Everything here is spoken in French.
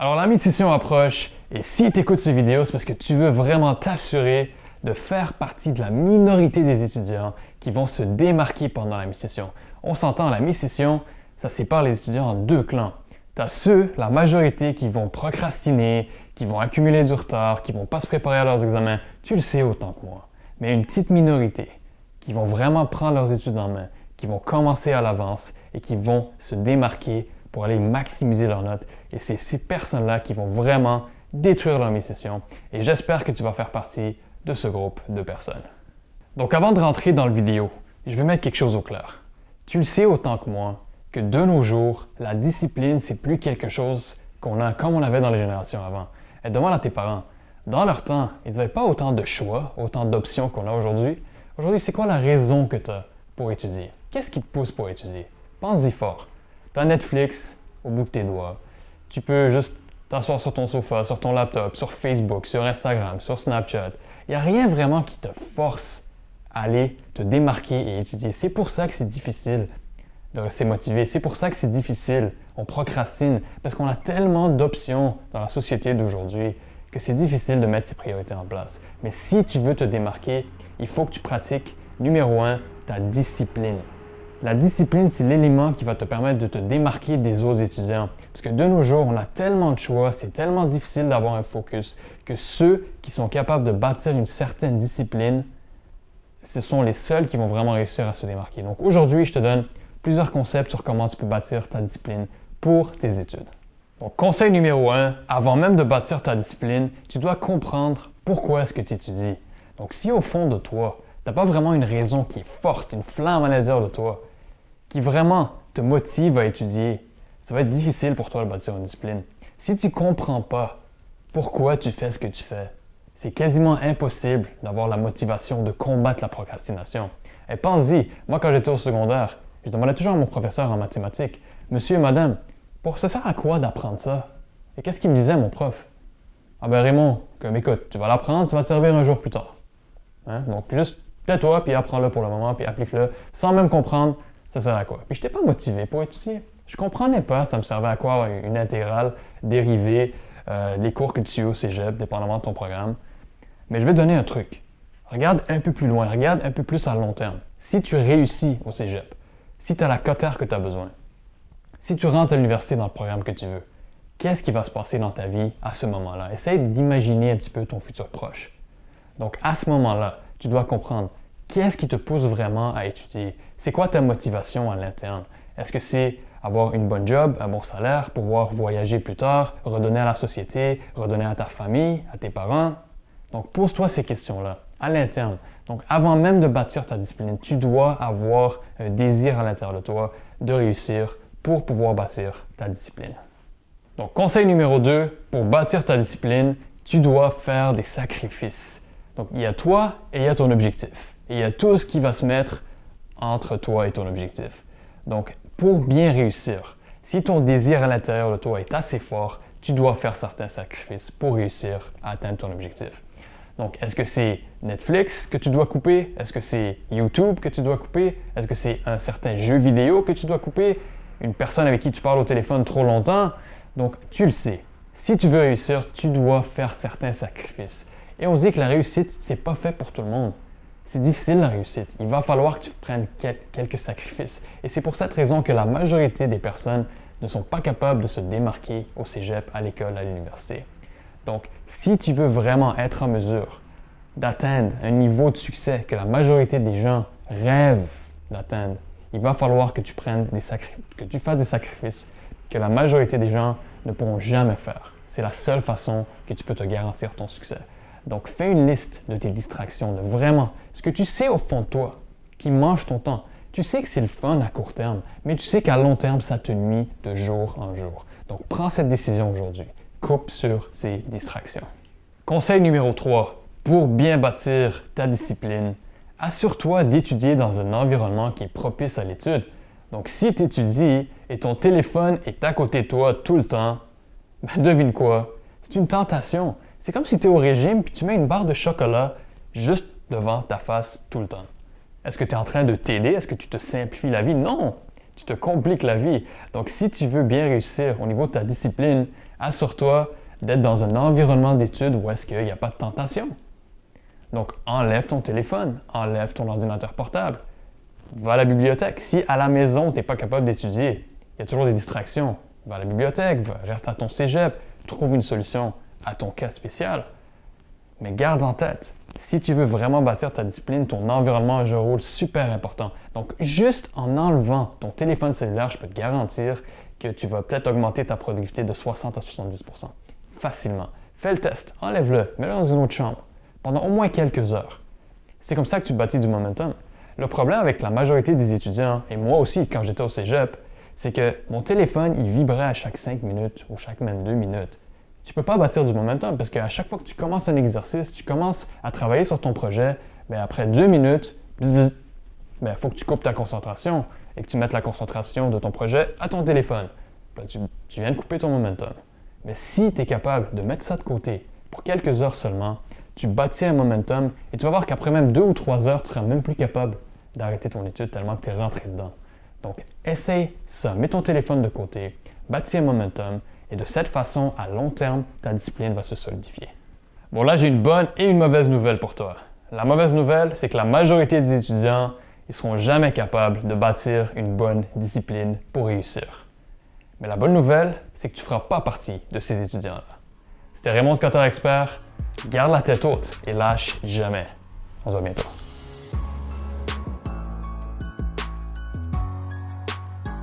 Alors la mi-session approche et si tu écoutes cette vidéo, c'est parce que tu veux vraiment t'assurer de faire partie de la minorité des étudiants qui vont se démarquer pendant la mi-session. On s'entend, la mi-session, ça sépare les étudiants en deux clans. Tu as ceux, la majorité, qui vont procrastiner, qui vont accumuler du retard, qui vont pas se préparer à leurs examens. Tu le sais autant que moi. Mais une petite minorité qui vont vraiment prendre leurs études en main, qui vont commencer à l'avance et qui vont se démarquer pour aller maximiser leurs notes. Et c'est ces personnes-là qui vont vraiment détruire leur mi-session. Et j'espère que tu vas faire partie de ce groupe de personnes. Donc avant de rentrer dans la vidéo, je vais mettre quelque chose au clair. Tu le sais autant que moi que de nos jours, la discipline, c'est plus quelque chose qu'on a comme on avait dans les générations avant. Et demande à tes parents. Dans leur temps, ils n'avaient pas autant de choix, autant d'options qu'on a aujourd'hui. Aujourd'hui, c'est quoi la raison que tu as pour étudier? Qu'est-ce qui te pousse pour étudier? Pense-y fort. Tu as Netflix au bout de tes doigts. Tu peux juste t'asseoir sur ton sofa, sur ton laptop, sur Facebook, sur Instagram, sur Snapchat. Il n'y a rien vraiment qui te force à aller te démarquer et étudier. C'est pour ça que c'est difficile de rester motivé. C'est pour ça que c'est difficile. On procrastine parce qu'on a tellement d'options dans la société d'aujourd'hui que c'est difficile de mettre ses priorités en place. Mais si tu veux te démarquer, il faut que tu pratiques, numéro 1, ta discipline. La discipline, c'est l'élément qui va te permettre de te démarquer des autres étudiants. Parce que de nos jours, on a tellement de choix, c'est tellement difficile d'avoir un focus que ceux qui sont capables de bâtir une certaine discipline, ce sont les seuls qui vont vraiment réussir à se démarquer. Donc aujourd'hui, je te donne plusieurs concepts sur comment tu peux bâtir ta discipline pour tes études. Donc conseil numéro 1, avant même de bâtir ta discipline, tu dois comprendre pourquoi est-ce que tu étudies. Donc si au fond de toi, tu n'as pas vraiment une raison qui est forte, une flamme à l'intérieur de toi, qui vraiment te motive à étudier, ça va être difficile pour toi de bâtir une discipline. Si tu ne comprends pas pourquoi tu fais ce que tu fais, c'est quasiment impossible d'avoir la motivation de combattre la procrastination. Et pense-y, moi quand j'étais au secondaire, je demandais toujours à mon professeur en mathématiques, « Monsieur et madame, ça sert à quoi d'apprendre ça? » Et qu'est-ce qu'il me disait mon prof? « Ah ben Raymond, écoute, tu vas l'apprendre, ça va te servir un jour plus tard. Hein? Donc juste tais-toi, puis apprends-le pour le moment, puis applique-le, sans même comprendre ça sert à quoi. » Puis je n'étais pas motivé pour étudier. Je ne comprenais pas ça me servait à quoi une intégrale, dérivée, les cours que tu as au cégep, dépendamment de ton programme. Mais je vais te donner un truc. Regarde un peu plus loin, regarde un peu plus à long terme. Si tu réussis au cégep, si tu as la cotère que tu as besoin, si tu rentres à l'université dans le programme que tu veux, qu'est-ce qui va se passer dans ta vie à ce moment-là? Essaye d'imaginer un petit peu ton futur proche. Donc à ce moment-là, tu dois comprendre qu'est-ce qui te pousse vraiment à étudier. C'est quoi ta motivation à l'interne? Est-ce que c'est avoir une bonne job, un bon salaire, pouvoir voyager plus tard, redonner à la société, redonner à ta famille, à tes parents? Donc pose-toi ces questions-là à l'interne. Donc avant même de bâtir ta discipline, tu dois avoir un désir à l'intérieur de toi de réussir pour pouvoir bâtir ta discipline. Donc conseil numéro 2, pour bâtir ta discipline, tu dois faire des sacrifices. Donc il y a toi et il y a ton objectif. Et il y a tout ce qui va se mettre entre toi et ton objectif. Donc pour bien réussir, si ton désir à l'intérieur de toi est assez fort, tu dois faire certains sacrifices pour réussir à atteindre ton objectif. Donc, est-ce que c'est Netflix que tu dois couper? Est-ce que c'est YouTube que tu dois couper? Est-ce que c'est un certain jeu vidéo que tu dois couper? Une personne avec qui tu parles au téléphone trop longtemps? Donc, tu le sais. Si tu veux réussir, tu dois faire certains sacrifices. Et on dit que la réussite, c'est pas fait pour tout le monde. C'est difficile la réussite. Il va falloir que tu prennes quelques sacrifices. Et c'est pour cette raison que la majorité des personnes ne sont pas capables de se démarquer au cégep, à l'école, à l'université. Donc, si tu veux vraiment être en mesure d'atteindre un niveau de succès que la majorité des gens rêvent d'atteindre, il va falloir que tu fasses des sacrifices que la majorité des gens ne pourront jamais faire. C'est la seule façon que tu peux te garantir ton succès. Donc, fais une liste de tes distractions, de vraiment ce que tu sais au fond de toi qui mange ton temps. Tu sais que c'est le fun à court terme, mais tu sais qu'à long terme, ça te nuit de jour en jour. Donc, prends cette décision aujourd'hui. Coupe sur ces distractions. Conseil numéro 3. Pour bien bâtir ta discipline, assure-toi d'étudier dans un environnement qui est propice à l'étude. Donc, si tu étudies et ton téléphone est à côté de toi tout le temps, devine quoi? C'est une tentation. C'est comme si tu es au régime et tu mets une barre de chocolat juste devant ta face tout le temps. Est-ce que tu es en train de t'aider? Est-ce que tu te simplifies la vie? Non! Tu te compliques la vie. Donc, si tu veux bien réussir au niveau de ta discipline, Assure-toi d'être dans un environnement d'études où est-ce qu'il n'y a pas de tentation. Donc, enlève ton téléphone, enlève ton ordinateur portable, va à la bibliothèque. Si à la maison, tu n'es pas capable d'étudier, il y a toujours des distractions, va à la bibliothèque, reste à ton cégep, trouve une solution à ton cas spécial. Mais garde en tête, si tu veux vraiment bâtir ta discipline, ton environnement a un rôle super important. Donc, juste en enlevant ton téléphone cellulaire, je peux te garantir que tu vas peut-être augmenter ta productivité de 60 à 70 % facilement. Fais le test, enlève-le, mets-le dans une autre chambre pendant au moins quelques heures. C'est comme ça que tu bâtis du momentum. Le problème avec la majorité des étudiants, et moi aussi quand j'étais au cégep, c'est que mon téléphone, il vibrait à chaque 5 minutes ou chaque même 2 minutes. Tu ne peux pas bâtir du momentum parce qu'à chaque fois que tu commences un exercice, tu commences à travailler sur ton projet, bien après 2 minutes, il faut que tu coupes ta concentration et que tu mettes la concentration de ton projet à ton téléphone. Là, tu viens de couper ton momentum. Mais si tu es capable de mettre ça de côté pour quelques heures seulement, tu bâtis un momentum et tu vas voir qu'après même 2 ou 3 heures, tu ne seras même plus capable d'arrêter ton étude tellement que tu es rentré dedans. Donc, essaye ça. Mets ton téléphone de côté, bâtis un momentum et de cette façon, à long terme, ta discipline va se solidifier. Bon, là, j'ai une bonne et une mauvaise nouvelle pour toi. La mauvaise nouvelle, c'est que la majorité des étudiants, ils ne seront jamais capables de bâtir une bonne discipline pour réussir. Mais la bonne nouvelle, c'est que tu ne feras pas partie de ces étudiants-là. C'était Raymond de Cotter Expert. Garde la tête haute et lâche jamais. On se voit bientôt.